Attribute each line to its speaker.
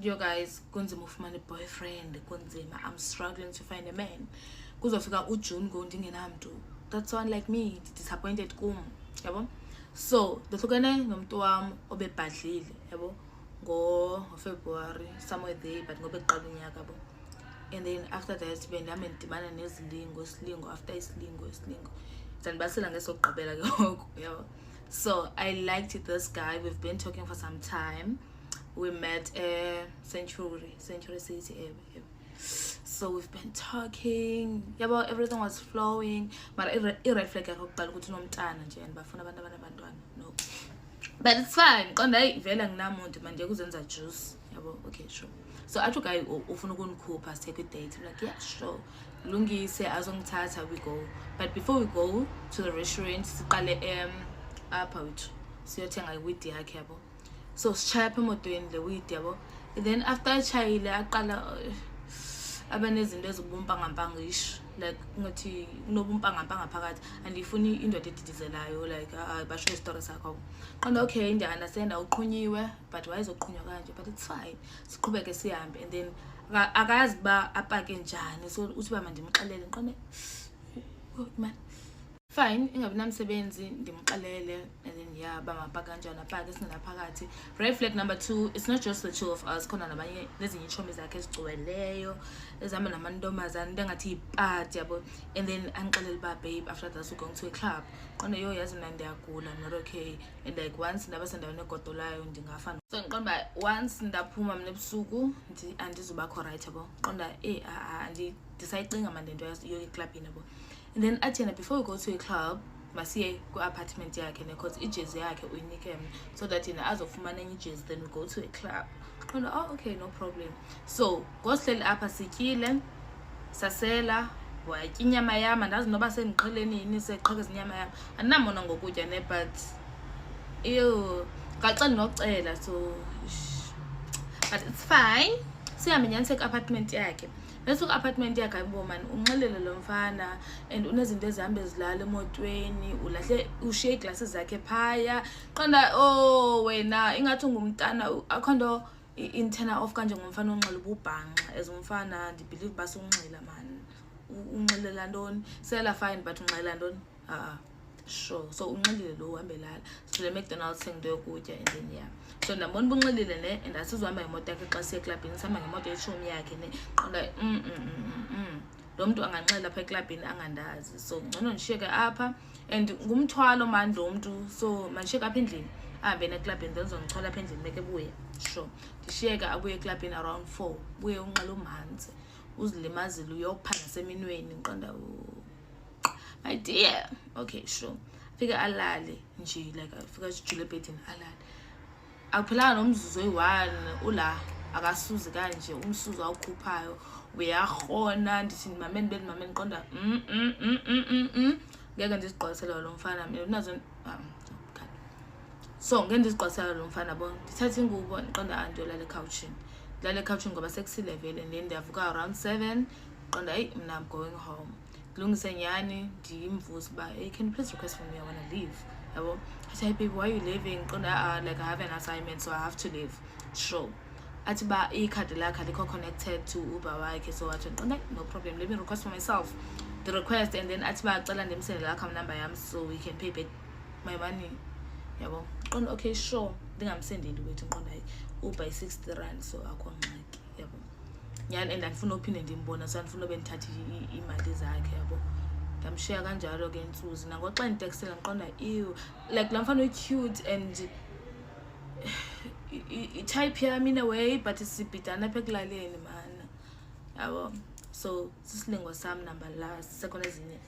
Speaker 1: yo guys, kunzima ufumana boyfriend, kunzima. I'm struggling to find a man. Kuzofika uJune ndingenamntu. That's one like me, disappointed kum, yabo. So ndohlukene nomuntu wami obebhadlile, yabo, ngo-February somewhere there, but ngobe kuqala unyaka, yabo. And then after that bendihamba ndidibana isilingo after isilingo ndandibasela ngesokugqibela ke ngoku, yabo. So I liked this guy. We've been talking for some time. We met Century City. So we've been talking. Yeah, but everything was flowing. But red flag yakuqala ukuthi unomntana nje and bafuna abantu abanabantwana. No. But it's fine. Qonda vele nginamuntu manje kuzenza juice. Yabo, okay, sure. So athi guy ufuna ukunikhupha take a date. I'm like, yeah, sure. Lungise azongithatha, we go. But before we go to the restaurant, siqale apha wethu siyothenga iwidi yakhe, yabo. So sichaya apha emotweni le widi, yabo. And then after achayile aqala abanezinto ezibumpangampanga ish, like ngathi kunobumpangampanga phakathi andifuni indoda edidizelayo, like basho istory sakho. Qonda okay, ndi understand uqhunyiwe, but why izoqhunywa kanje, but it's fine. Siqhubeke sihambe. And then akazi ba apake njani, so uthi ba mandimxelele nqone man fine, ingabi namsebenzi ndimxelele. And then yeah, bamapaka kanjani apake singaphakathi. Red flag number 2, it's not just the two of us, khona nabanye lezinye ichomi zakhe ezigcweleyo ezihamba namantombazana into engathi ipati, yabo. And then angixelele ba babe, after that we're going to a club. Qonda yo yazi mna ndiyagula, I'm not okay. And like once ndaba sendaweni egodolayo ndingafa. So ngiqonda ba once ndaphuma mina ebusuku andizubakho right, yabo. Qonda ndisayicinga manje into yo eclubini, yabo. And then athena before we go to a club masiye ku apartment yakhe because ijezi yakhe uyinike mina so that yena azofumana enye ijezi, then we go to a club. Qonda oh okay, no problem. So ngosihleli apha sityile sasela watya inyama yami, andazi noba sendiqheleni yini seqhekeza inyama yami, andinamona ngokutya ne, but ew ngaxa ndinocela. So but it's fine. Sihambe nyaniseke apartment yakhe. Leso apartment yakhe ayibo man unxelele lo mfana and unezinto ezihambe ezilala emotweni, ulahle ushiye iglasses zakhe phaya. Qonda oh wena ingathi ungumntana akhonto intena off kanje ngomfana onxele ububhanqa as umfana ndibelieve base unxela man. Unxelela ntoni? Sela fine but unxelela ntoni? Sure. So unxelile lo uhambe lala. So le McDonald's sengdo yokutya and then yeah. So ndabona bunxelile ne and asizohamba ngemoto yakhe xa siye eclubini, sihamba ngemoto yeshomi yakhe ne. Qonda lo muntu anganxela apha eclubini angandazi. So ngcono ndishiyeke apha and ngumthwalo man lo muntu, so mandishiyeke apha endlini ahambe neclubini then uzongichola apha endlini meke buye. Sure. Ndishiyeke abuye eclubini around 4 buye unxele umanzi uzilimazile uyophana seminweni. Ngiqonda my dear, okay, sure. Fika alale nje, like fika sijule ebhedini alale. Akuphela nomzuzu oyi1 ula akasuzi kanje, umsuzu awukhuphayo uyahona ndithi mameni beli mameni. Qonda ngeke ndizigqwasela lo mfana mina unazo so ngeke ndizigqwasela lo mfana bo ndithatha ingubo ndiqonda andiyolala ecouchini. Ndilala ecouchini ngoba sekusilevel and then ndiyavuka around 7. Qonda hey mina I'm going home. Lungise nyani ndimvuza ba hey can you please request for me, I want to leave, yabo. I say baby why are you leaving? Qonda like I have an assignment so I have to leave. Sure. Athi ba ikhadi lakhe alikho connected to Uber wakhe, so athi qonda no problem, let me request for myself the request. And then athi ba acela ndimsendele account number yami so we can pay back my money, yabo. Qonda okay sure, ndingamsendeli wethu. Qonda Uber 60 rand so akho ngxaki, yabo. Yani and andifuna uphinde ndimbona, so andifuna bendithatha imali zakhe, yabo. Ndamshiya kanjalo ke insuzi nangoxa nditextela ngiqonda ew like la mfana cute and type yami in a way but sibhidana apha ekulaleni man, yabo. So sisilingo sami number last sekhona ezinye